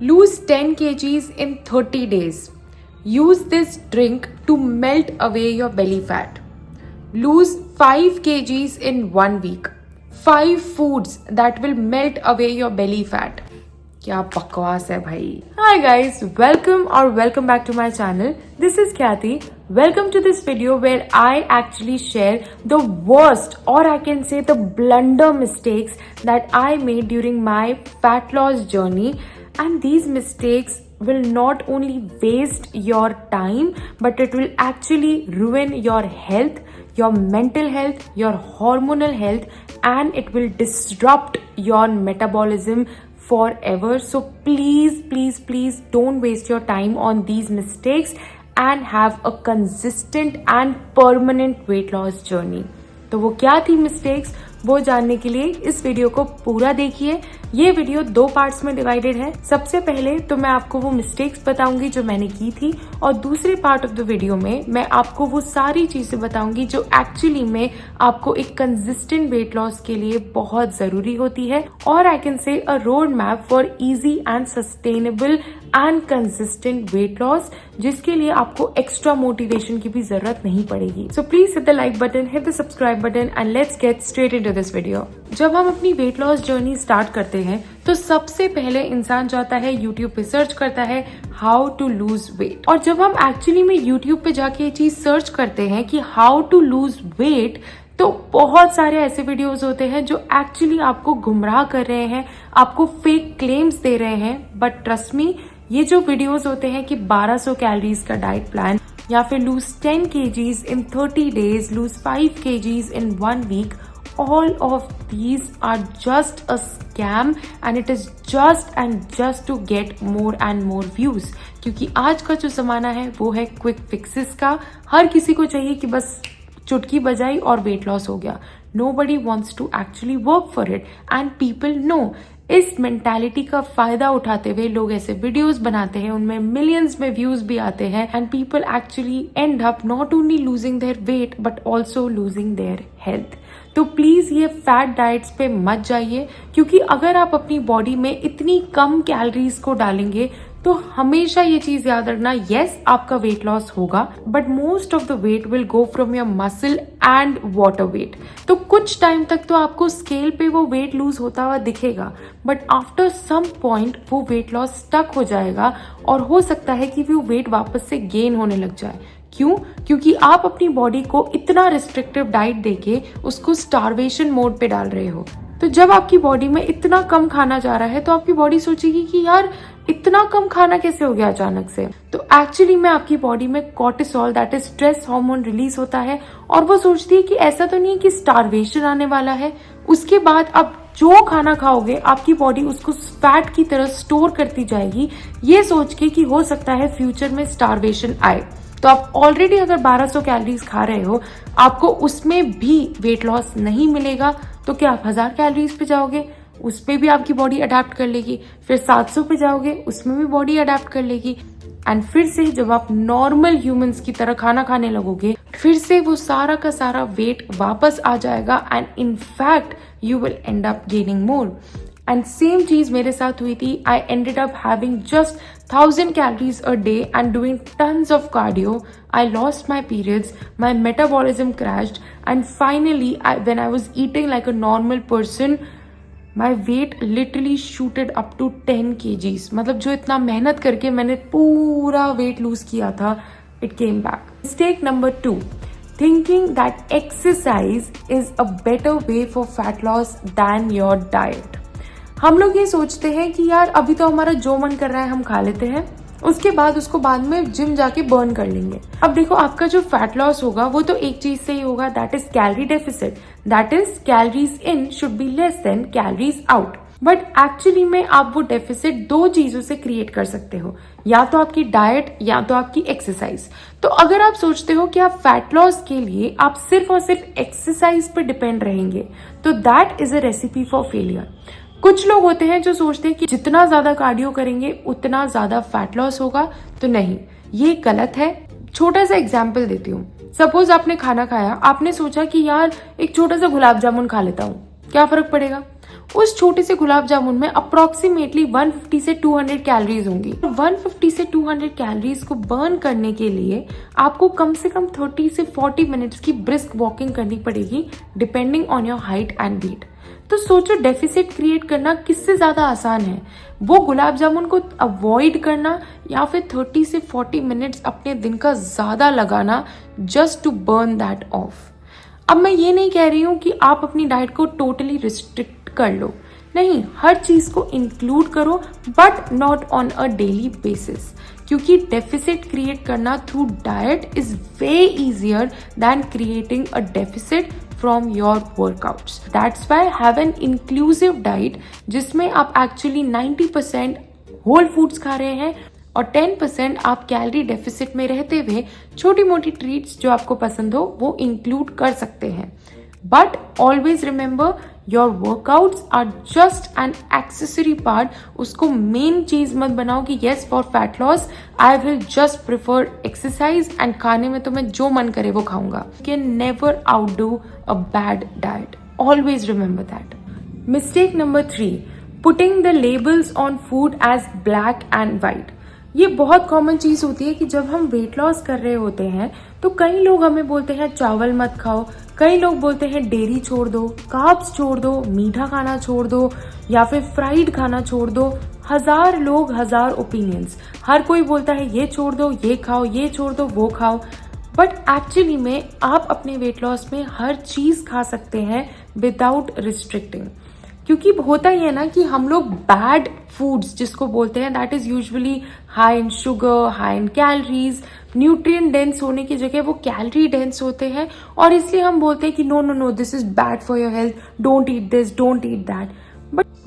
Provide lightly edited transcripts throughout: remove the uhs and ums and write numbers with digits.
Lose 10 kgs in 30 days. Use this drink to melt away your belly fat. Lose 5 kgs in 1 week. 5 foods that will melt away your belly fat. क्या बकवास है भाई. Hi guys, welcome back to my channel. This is Khyati. Welcome to this video where I actually share the worst, or I can say the blunder mistakes that I made during my fat loss journey. And these mistakes will not only waste your time, but it will actually ruin your health, your mental health, your hormonal health, and it will disrupt your metabolism forever. So please don't waste your time on these mistakes and have a consistent and permanent weight loss journey. तो वो क्या थी mistakes, वो जानने के लिए इस video को पूरा देखिए. ये वीडियो 2 पार्ट्स में डिवाइडेड है. सबसे पहले तो मैं आपको वो मिस्टेक्स बताऊंगी जो मैंने की थी, और दूसरे पार्ट ऑफ द वीडियो में मैं आपको वो सारी चीजें बताऊंगी जो एक्चुअली में आपको एक कंसिस्टेंट वेट लॉस के लिए बहुत जरूरी होती है, और I can say a road map for easy and sustainable and consistent weight loss, जिसके लिए आपको एक्स्ट्रा मोटिवेशन की भी जरूरत नहीं पड़ेगी. So please hit the like button, hit the subscribe button and let's get straight into this video. जब हम अपनी वेट लॉस जर्नी स्टार्ट करते हैं तो सबसे पहले इंसान जाता है यूट्यूब पे, सर्च करता है हाउ टू लूज वेट. और जब हम एक्चुअली में यूट्यूब पे जाके ये चीज सर्च करते हैं कि हाउ टू लूज वेट, तो बहुत सारे ऐसे वीडियोस होते हैं जो एक्चुअली आपको गुमराह कर रहे हैं, आपको फेक क्लेम्स दे रहे हैं. बट ट्रस्ट मी, ये जो वीडियोस होते हैं कि 1200 कैलोरीज का डाइट प्लान, या फिर loose 10 kgs in 30 days, lose 5 kgs in 1 week, all of these are just a scam and it is just to get more and more views. क्योंकि आज का जो जमाना है वो है क्विक फिक्सेस का. हर किसी को चाहिए कि बस चुटकी बजाई और वेट लॉस हो गया. Nobody wants to actually work for it and people know. इस मेंटालिटी का फायदा उठाते हुए लोग ऐसे वीडियोस बनाते हैं, उनमें मिलियंस में व्यूज भी आते हैं, and people actually end up not only losing their weight but also losing their health. तो प्लीज ये फैट डाइट्स पे मत जाइए, क्योंकि अगर आप अपनी बॉडी में इतनी कम कैलोरीज को डालेंगे तो हमेशा ये चीज याद रखना, यस आपका वेट लॉस होगा, but most of the weight will go from your muscle and water weight. तो कुछ टाइम तक तो आपको स्केल पे वो वेट लूज होता हुआ दिखेगा, बट आफ्टर सम पॉइंट वो वेट लॉस स्टक हो जाएगा, और हो सकता है कि वो वेट वापस से गेन होने लग जाए. क्यों? क्योंकि आप अपनी बॉडी को इतना रिस्ट्रिक्टिव डाइट देके उसको स्टारवेशन मोड पे डाल रहे हो. तो जब आपकी बॉडी में इतना कम खाना जा रहा है तो आपकी बॉडी सोचेगी कि यार इतना कम खाना कैसे हो गया अचानक से. तो एक्चुअली में आपकी बॉडी में cortisol, that is stress hormone, release होता है, और वो सोचती है कि ऐसा तो नहीं है कि स्टारवेशन आने वाला है. उसके बाद अब जो खाना खाओगे आपकी बॉडी उसको फैट की तरह स्टोर करती जाएगी, ये सोच के कि हो सकता है फ्यूचर में स्टारवेशन आए. तो आप ऑलरेडी अगर 1200 कैलोरीज खा रहे हो, आपको उसमें भी वेट लॉस नहीं मिलेगा, तो क्या आप 1000 कैलोरीज पे जाओगे, उस पे भी आपकी बॉडी अडेप्ट कर लेगी. फिर 700 पे जाओगे, उसमें भी बॉडी अडेप्ट कर लेगी. एंड फिर से जब आप नॉर्मल ह्यूमंस की तरह खाना खाने लगोगे, फिर से वो सारा का सारा वेट वापस आ जाएगा, and in fact you will end up gaining more. And same चीज मेरे साथ हुई थी. I ended up having just 1000 calories a day and doing tons of cardio. I lost my periods, my metabolism crashed, and finally when I was eating like a normal person, my weight literally shooted up to 10 kgs. मतलब जो इतना मेहनत करके मैंने पूरा weight lose किया था, it came back. Mistake number 2, thinking that exercise is a better way for fat loss than your diet. हम लोग ये सोचते हैं कि यार अभी तो हमारा जो मन कर रहा है हम खा लेते हैं, उसके बाद उसको बाद में जिम जाके बर्न कर लेंगे. अब देखो, आपका जो फैट लॉस होगा वो तो एक चीज से ही होगा, that is calorie deficit, that is calories in should be less than calories out. But actually में आप वो डेफिसिट 2 चीजों से क्रिएट कर सकते हो, या तो आपकी डाइट या तो आपकी एक्सरसाइज. तो अगर आप सोचते हो कि आप फैट लॉस के लिए आप सिर्फ और सिर्फ एक्सरसाइज पर डिपेंड रहेंगे, तो that is a recipe for failure. कुछ लोग होते हैं जो सोचते हैं कि जितना ज्यादा कार्डियो करेंगे उतना ज्यादा फैट लॉस होगा. तो नहीं, ये गलत है. छोटा सा एग्जाम्पल देती हूँ. सपोज आपने खाना खाया, आपने सोचा कि यार एक छोटा सा गुलाब जामुन खा लेता हूँ, क्या फर्क पड़ेगा. उस छोटे से गुलाब जामुन में अप्रोक्सीमेटली 150 से 200 कैलोरीज होंगी। 150 से 200 कैलोरीज को बर्न करने के लिए आपको कम से कम 30 से 40 मिनट्स की ब्रिस्क वॉकिंग करनी पड़ेगी depending on your height and weight. तो सोचो डेफिसिट क्रिएट करना किससे ज्यादा आसान है, वो गुलाब जामुन को अवॉइड करना या फिर 30 से 40 मिनट्स अपने दिन का ज्यादा लगाना just to burn that off. अब मैं ये नहीं कह रही हूं कि आप अपनी डाइट को टोटली रिस्ट्रिक्ट कर लो, नहीं, हर चीज को इंक्लूड करो but not on a daily basis, क्योंकि डेफिसिट क्रिएट करना through diet is way easier then creating a deficit from your workouts. That's why have an inclusive diet जिसमें आप एक्चुअली 90% होल फूड्स खा रहे हैं और 10% आप कैलोरी डेफिसिट में रहते हुए छोटी मोटी ट्रीट्स जो आपको पसंद हो वो इंक्लूड कर सकते हैं। But always remember your workouts are just an accessory part. उसको मेन चीज मत बनाओ कि yes for fat loss I will just prefer exercise and खाने में तो मैं जो मन करे वो खाऊंगा। You can never outdo a bad diet, always remember that. Mistake number 3, putting the labels on food as black and white. ये बहुत कॉमन चीज होती है कि जब हम वेट लॉस कर रहे होते हैं तो कई लोग हमें बोलते हैं चावल मत खाओ, कई लोग बोलते हैं डेयरी छोड़ दो, कार्ब्स छोड़ दो, मीठा खाना छोड़ दो या फिर फ्राइड खाना छोड़ दो। हजार लोग, हजार ओपिनियंस, हर कोई बोलता है ये छोड़ दो, ये खाओ, ये छोड़ दो, वो खाओ। बट एक्चुअली में आप अपने वेट लॉस में हर चीज खा सकते हैं विदाउट रिस्ट्रिक्टिंग, क्योंकि होता ही है ना कि हम लोग बैड फूड्स जिसको बोलते हैं that is usually high in sugar, high in calories, nutrient dense होने की जगह वो कैलोरी डेंस होते हैं और इसलिए हम बोलते हैं कि no no no this is bad for your health, don't eat this, don't eat that.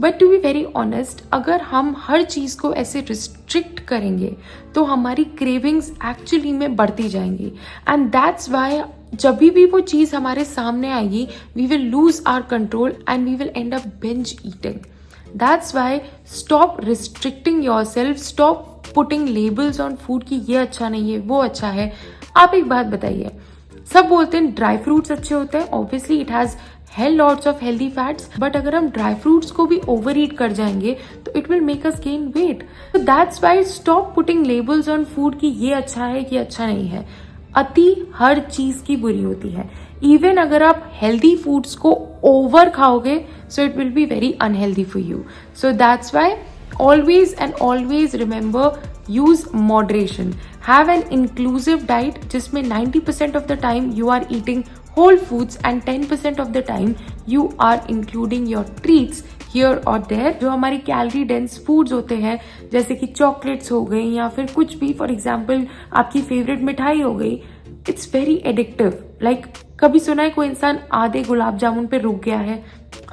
But to be very honest, अगर हम हर चीज को ऐसे रिस्ट्रिक्ट करेंगे तो हमारी क्रेविंग्स एक्चुअली में बढ़ती जाएंगी एंड दैट्स वाई जब भी वो चीज हमारे सामने आएगी we will lose our control and we will end up binge eating. That's why stop restricting yourself, stop putting labels on food कि ये अच्छा नहीं है, वो अच्छा है। आप एक बात बताइए, सब बोलते हैं ड्राई फ्रूट्स अच्छे होते हैं, obviously it has hello lots of healthy fats, but अगर हम ड्राई फ्रूट्स को भी ओवर ईट कर जाएंगे तो it will make us gain weight. तो that's why stop putting labels on food कि ये अच्छा है, ये अच्छा नहीं है। अति हर चीज की बुरी होती है। इवन अगर आप हेल्दी फूड्स को ओवर खाओगे so it will be very unhealthy for you. So that's why always and always remember use moderation, have an inclusive diet जिसमें 90% of the time you are eating whole foods and 10% of the time you are including your treats here or there। जो हमारी calorie dense foods होते हैं जैसे कि chocolates हो गई या फिर कुछ भी, फॉर एग्जाम्पल आपकी फेवरेट मिठाई हो गई, इट्स वेरी एडिक्टिव। लाइक कभी सुना है कोई इंसान आधे गुलाब जामुन पे रुक गया है?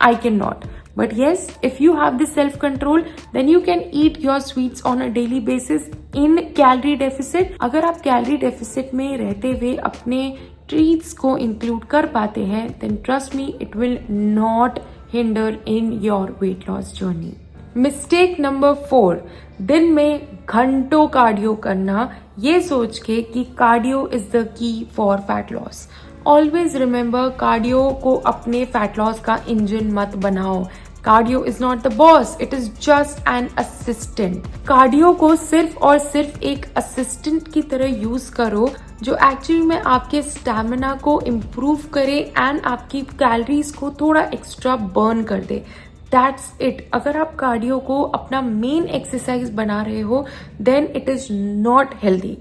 I can not. But yes, if you have this self-control, then you can eat your sweets on a daily basis in calorie deficit। अगर आप calorie deficit में रहते हुए अपने treats को include कर पाते हैं, then trust me, it will not hinder in your weight loss journey। Mistake number 4, दिन में घंटों कार्डियो करना ये सोच के कि cardio is the key for fat loss। Always remember, cardio को अपने फैट लॉस का इंजन मत बनाओ। Cardio is not the boss, it is just an assistant. Cardio को सिर्फ और सिर्फ एक असिस्टेंट की तरह यूज करो जो एक्चुअली में आपके स्टैमिना को इम्प्रूव करे एंड आपकी कैलोरीज को थोड़ा एक्स्ट्रा बर्न कर दे। That's it. अगर आप कार्डियो को अपना मेन एक्सरसाइज बना रहे हो then it is not healthy.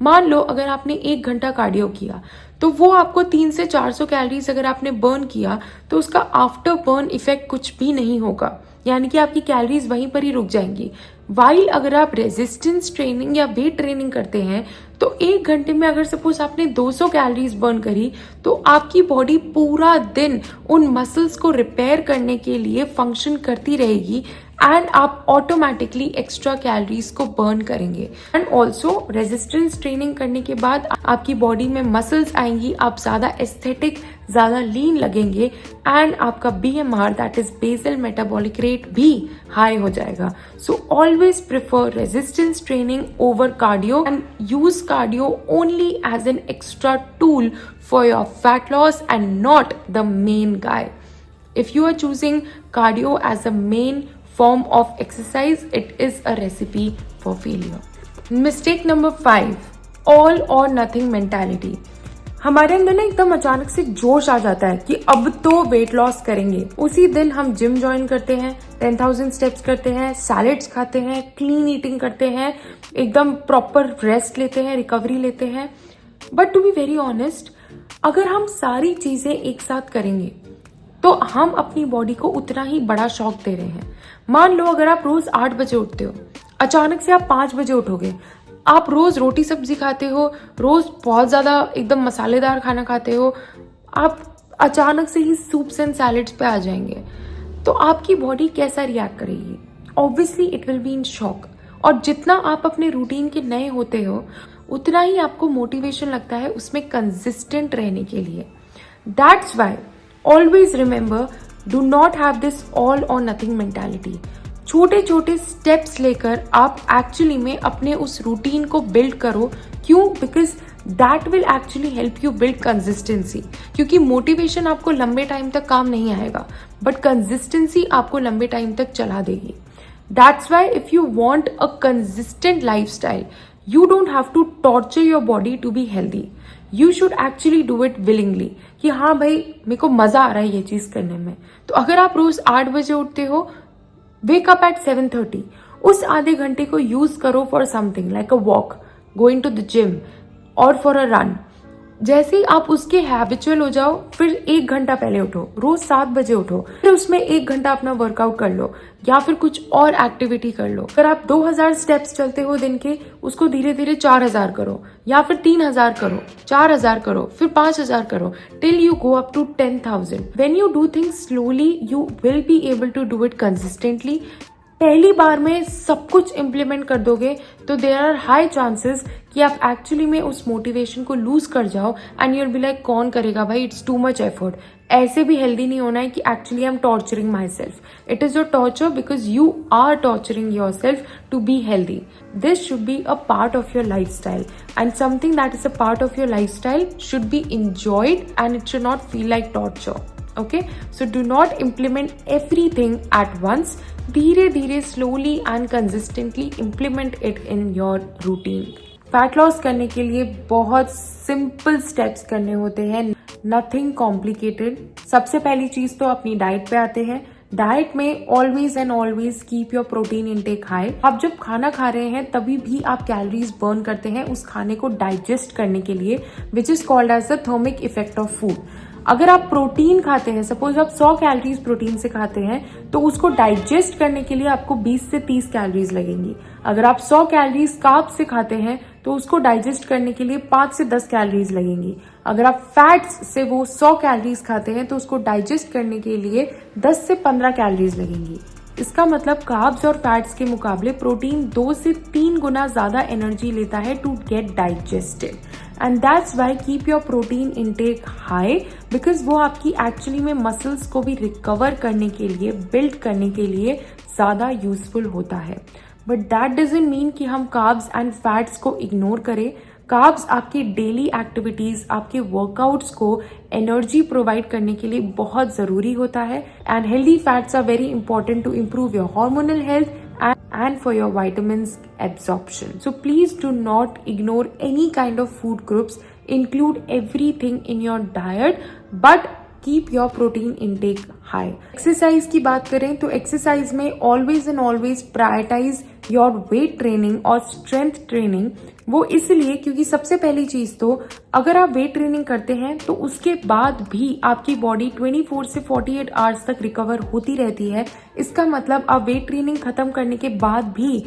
मान लो अगर आपने 1 घंटा कार्डियो किया तो वो आपको 300 से 400 कैलोरीज अगर आपने बर्न किया तो उसका आफ्टर बर्न इफेक्ट कुछ भी नहीं होगा, यानी कि आपकी कैलोरीज वहीं पर ही रुक जाएंगी। वाइल अगर आप रेजिस्टेंस ट्रेनिंग या वेट ट्रेनिंग करते हैं तो 1 घंटे में अगर सपोज आपने 200 कैलोरीज बर्न करी तो आपकी बॉडी पूरा दिन उन मसल्स को रिपेयर करने के लिए फंक्शन करती रहेगी एंड आप ऑटोमेटिकली एक्स्ट्रा कैलोरीज को बर्न करेंगे। एंड ऑल्सो रेजिस्टेंस ट्रेनिंग करने के बाद आपकी बॉडी में मसल्स आएंगी, आप ज्यादा एस्थेटिक, ज्यादा लीन लगेंगे एंड आपका BMR that is basal metabolic rate भी हाई हो जाएगा। So always prefer resistance training over cardio and use cardio only as an extra tool for your fat loss and not the main guy। If you are choosing cardio as a main form of exercise, it is a recipe for failure. Mistake number 5, all or nothing mentality. हमारे अंदर ना एकदम अचानक से जोश आ जाता है कि अब तो वेट लॉस करेंगे। उसी दिन हम जिम ज्वाइन करते हैं, 10,000 स्टेप्स करते हैं, सैलेड्स खाते हैं, क्लीन ईटिंग करते हैं, एकदम प्रॉपर रेस्ट लेते हैं, रिकवरी लेते हैं। But to be very honest, अगर हम सारी चीजें एक साथ करेंगे तो हम अपनी बॉडी को उतना ही बड़ा शॉक दे रहे हैं। मान लो अगर आप रोज 8 बजे उठते हो, अचानक से आप 5 बजे उठोगे, आप रोज रोटी सब्जी खाते हो, रोज बहुत ज्यादा एकदम मसालेदार खाना खाते हो, आप अचानक से ही सूप्स एंड सैलेड्स पे आ जाएंगे, तो आपकी बॉडी कैसा रिएक्ट करेगी? Obviously it will be in shock. और जितना आप अपने रूटीन के नए होते हो, उतना ही आपको मोटिवेशन लगता है उसमें कंसिस्टेंट रहने के लिए। That's why always remember, do not have this all और नथिंग मेंटालिटी। छोटे छोटे स्टेप्स लेकर आप एक्चुअली में अपने उस रूटीन को बिल्ड करो। क्यों? Because that will actually help you build consistency. क्योंकि मोटिवेशन आपको लंबे टाइम तक काम नहीं आएगा, बट कंसिस्टेंसी आपको लंबे टाइम तक चला देगी। That's why if you want a consistent life style, you don't have to torture your body to be healthy. You should actually do it willingly. कि हाँ भाई मेरे को मजा आ रहा है ये चीज करने में। तो अगर आप रोज 8 बजे उठते हो, wake up at 7:30, उस आधे घंटे को यूज करो for something like a walk, going to the gym और फॉर अ रन। जैसे ही आप उसके हैबिचुअल हो जाओ, फिर 1 घंटा पहले उठो, रोज 7 बजे उठो, फिर उसमें 1 घंटा अपना वर्कआउट कर लो या फिर कुछ और एक्टिविटी कर लो। अगर आप 2000 स्टेप्स चलते हो दिन के, उसको धीरे धीरे 4000 करो या फिर 3000 करो, 4000 करो, फिर 5000 करो, till you go up to 10,000। When you do things slowly, you will be able to do it consistently. पहली बार में सब कुछ इम्प्लीमेंट कर दोगे तो देयर आर हाई चांसेस कि आप एक्चुअली में उस मोटिवेशन को लूज कर जाओ एंड यूर बी लाइक कौन करेगा भाई, इट्स टू मच एफर्ट। ऐसे भी हेल्दी नहीं होना है कि actually I am torturing myself. It is your torture because you are torturing yourself to be healthy. This should be a part of your lifestyle and something that is a part of your lifestyle should be enjoyed and it should not feel like torture. Okay, so do not implement everything at once. धीरे धीरे slowly and consistently implement it in your routine. Fat loss करने के लिए बहुत simple steps करने होते हैं, nothing complicated. सबसे पहली चीज तो अपनी डाइट पे आते हैं। डाइट में always and always keep your protein intake high. आप जब खाना खा रहे हैं तभी भी आप कैलोरीज बर्न करते हैं उस खाने को डाइजेस्ट करने के लिए, which is called as the thermic effect of food. अगर आप प्रोटीन खाते हैं, सपोज आप 100 कैलोरीज प्रोटीन से खाते हैं, तो उसको डाइजेस्ट करने के लिए आपको 20 से 30 कैलोरीज लगेंगी। अगर आप 100 कैलोरीज कार्ब से खाते हैं तो उसको डाइजेस्ट करने के लिए 5 से 10 कैलोरीज लगेंगी। अगर आप फैट्स से वो 100 कैलोरीज खाते हैं तो उसको डाइजेस्ट करने के लिए 10 से 15 कैलोरीज लगेंगी। इसका मतलब कार्ब्स और फैट्स के मुकाबले प्रोटीन 2 से 3 गुना ज्यादा एनर्जी लेता है to get digested. And that's why keep your protein intake high, because वो आपकी एक्चुअली में मसल्स को भी रिकवर करने के लिए, बिल्ड करने के लिए ज्यादा यूजफुल होता है। बट दैट डजंट मीन कि हम कार्ब्स एंड फैट्स को इग्नोर करें। कार्ब्स आपकी डेली एक्टिविटीज, आपके वर्कआउट्स को एनर्जी प्रोवाइड करने के लिए बहुत जरूरी होता है। And healthy fats are very important to improve your hormonal health and for your vitamins absorption. So please do not ignore any kind of food groups. Include everything in your diet, but keep your protein intake high. Exercise की बात करें तो exercise में always and always prioritize your weight training और strength training। वो इसलिए क्योंकि सबसे पहली चीज तो अगर आप वेट ट्रेनिंग करते हैं तो उसके बाद भी आपकी बॉडी 24 से 48 आवर्स तक रिकवर होती रहती है। इसका मतलब आप वेट ट्रेनिंग खत्म करने के बाद भी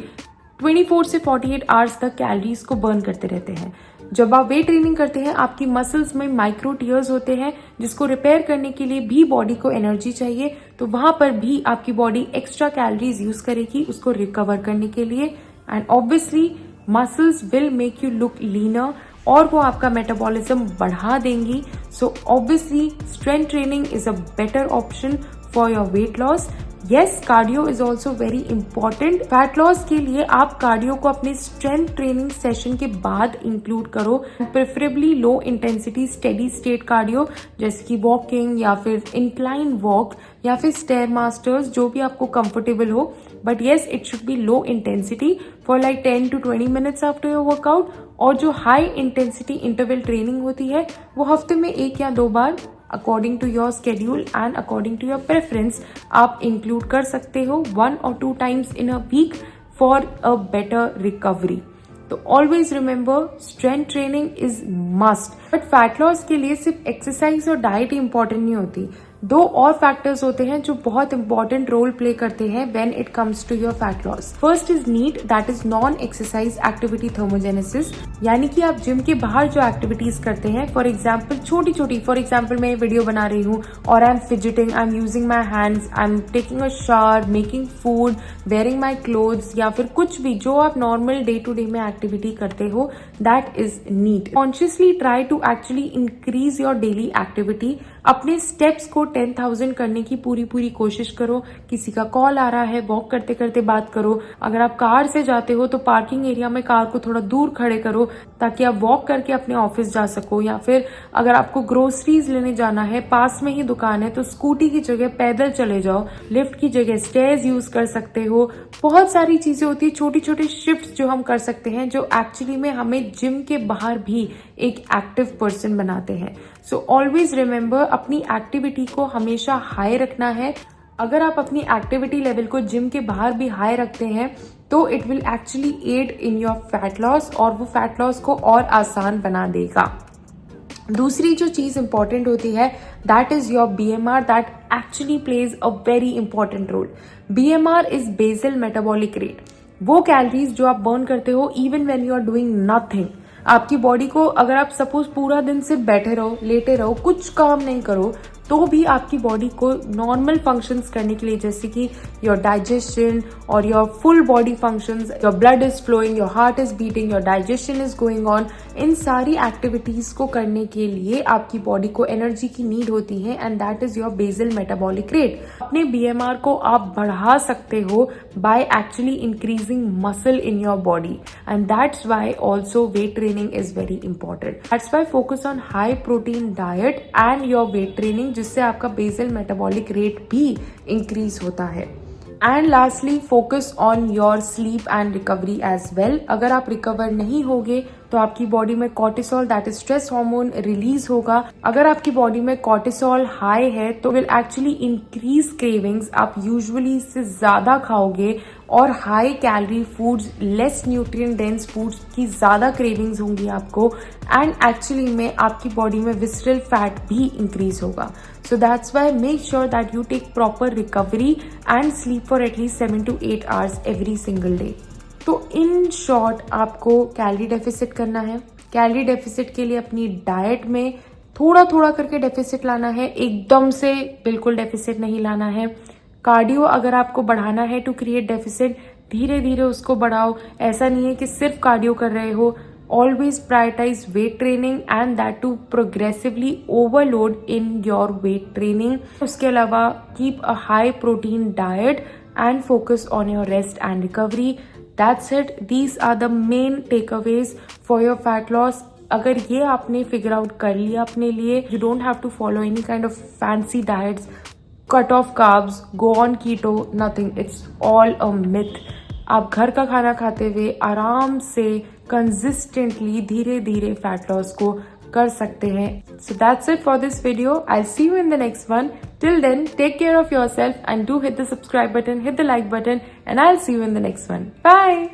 24 से 48 आवर्स तक कैलोरीज को बर्न करते रहते हैं। जब आप वेट ट्रेनिंग करते हैं, आपकी मसल्स में माइक्रो टीयर्स होते हैं जिसको रिपेयर करने के लिए भी बॉडी को एनर्जी चाहिए, तो वहां पर भी आपकी बॉडी एक्स्ट्रा कैलोरीज यूज करेगी उसको रिकवर करने के लिए। And obviously muscles will make you look linear और वो आपका मेटाबॉलिज्म बढ़ा देंगी। So obviously strength training is a better option for your weight loss. Yes, cardio is also very important. Fat loss के लिए आप कार्डियो को अपने स्ट्रेंथ ट्रेनिंग सेशन के बाद इंक्लूड करो, preferably low intensity steady state cardio, जैसे कि वॉकिंग या फिर इंक्लाइन वॉक या फिर स्टेयर मास्टर्स, जो भी आपको कंफर्टेबल हो। But yes, it should be low intensity for like 10 to 20 minutes after your workout. और जो हाई इंटेंसिटी इंटरवल ट्रेनिंग होती है वो हफ्ते में 1 या 2 बार according to your schedule and according to your preference आप इंक्लूड कर सकते हो 1 or 2 times in a week for a better recovery। तो always remember, strength training is must. But fat loss के लिए सिर्फ एक्सरसाइज और डाइट ही इंपॉर्टेंट नहीं होती, 2 और फैक्टर्स होते हैं जो बहुत इंपॉर्टेंट रोल प्ले करते हैं when it comes to your fat loss. First is NEAT, that is non exercise activity thermogenesis, यानी कि आप जिम के बाहर जो एक्टिविटीज करते हैं, फॉर एग्जाम्पल छोटी छोटी, फॉर एग्जाम्पल मैं वीडियो बना रही हूँ और I am fidgeting, I am using my hands, I am taking a shower, making food, wearing my clothes, या फिर कुछ भी जो आप नॉर्मल डे टू डे में एक्टिविटी करते हो, that is NEAT. Consciously try to actually increase your daily activity. अपने स्टेप्स को 10,000 करने की पूरी कोशिश करो। किसी का कॉल आ रहा है, वॉक करते करते बात करो। अगर आप कार से जाते हो तो पार्किंग एरिया में कार को थोड़ा दूर खड़े करो ताकि आप वॉक करके अपने ऑफिस जा सको। या फिर अगर आपको ग्रोसरीज लेने जाना है, पास में ही दुकान है, तो स्कूटी की जगह पैदल चले जाओ, लिफ्ट की जगह स्टेयर्स यूज कर सकते हो। बहुत सारी चीजें होती है, छोटी छोटी शिफ्ट जो हम कर सकते हैं, जो एक्चुअली में हमें जिम के बाहर भी एक एक्टिव पर्सन बनाते हैं। सो ऑलवेज रिमेंबर, अपनी एक्टिविटी को हमेशा हाई रखना है। अगर आप अपनी एक्टिविटी लेवल को जिम के बाहर भी हाई रखते हैं तो it will actually add in your fat loss, और वो फैट लॉस को और आसान बना देगा। दूसरी जो चीज इंपॉर्टेंट होती है, that is your BMR, that actually plays a very important role. BMR is basal metabolic rate, वो कैलोरीज जो आप बर्न करते हो even when you are doing nothing. आपकी बॉडी को, अगर आप सपोज पूरा दिन सिर्फ बैठे रहो, लेटे रहो, कुछ काम नहीं करो, तो भी आपकी बॉडी को नॉर्मल फंक्शंस करने के लिए, जैसे कि योर डाइजेशन और your full body functions, your blood is flowing, your heart is beating, your digestion is going on, इन सारी एक्टिविटीज को करने के लिए आपकी बॉडी को एनर्जी की नीड होती है, and that is your basal metabolic rate. अपने BMR को आप बढ़ा सकते हो by actually increasing muscle in your body, and that's why also weight training is very important. That's why focus on high protein diet and your weight training, जिससे आपका basal metabolic rate भी increase होता है। And lastly, focus on your sleep and recovery as well. अगर आप recover नहीं होगे तो आपकी बॉडी में cortisol, that is stress hormone, release होगा। अगर आपकी बॉडी में कॉर्टिसोल हाई है तो विल एक्चुअली इंक्रीज क्रेविंग्स, आप यूजुअली इससे ज्यादा खाओगे, और high calorie foods, less nutrient dense foods की ज्यादा क्रेविंग्स होंगी आपको, एंड एक्चुअली में आपकी बॉडी में विसरल फैट भी इंक्रीज होगा। So that's why make sure that you take proper recovery and sleep for at least 7 to 8 hours every single day. तो इन शॉर्ट आपको कैलोरी डेफिसिट करना है। कैलोरी डेफिसिट के लिए अपनी डाइट में थोड़ा थोड़ा करके डेफिसिट लाना है, एकदम से बिल्कुल डेफिसिट नहीं लाना है। कार्डियो अगर आपको बढ़ाना है टू क्रिएट डेफिसिट, धीरे धीरे उसको बढ़ाओ। ऐसा नहीं है कि सिर्फ कार्डियो कर रहे हो। Always prioritize weight training and that to progressively overload in your weight training. उसके अलावा keep a high protein diet and focus on your rest and recovery. That's it. These are the main takeaways for your fat loss. अगर ये आपने figure out कर लिया अपने लिए, you don't have to follow any kind of fancy diets, cut off carbs, go on keto, nothing. It's all a myth. आप घर का खाना खाते हुए आराम से कंसिस्टेंटली धीरे धीरे फैट लॉस को कर सकते हैं। So that's it for this video. I see you in the next one. Till then, take care of yourself and do hit the subscribe button, hit the like button, and I will see you in the next one. Bye.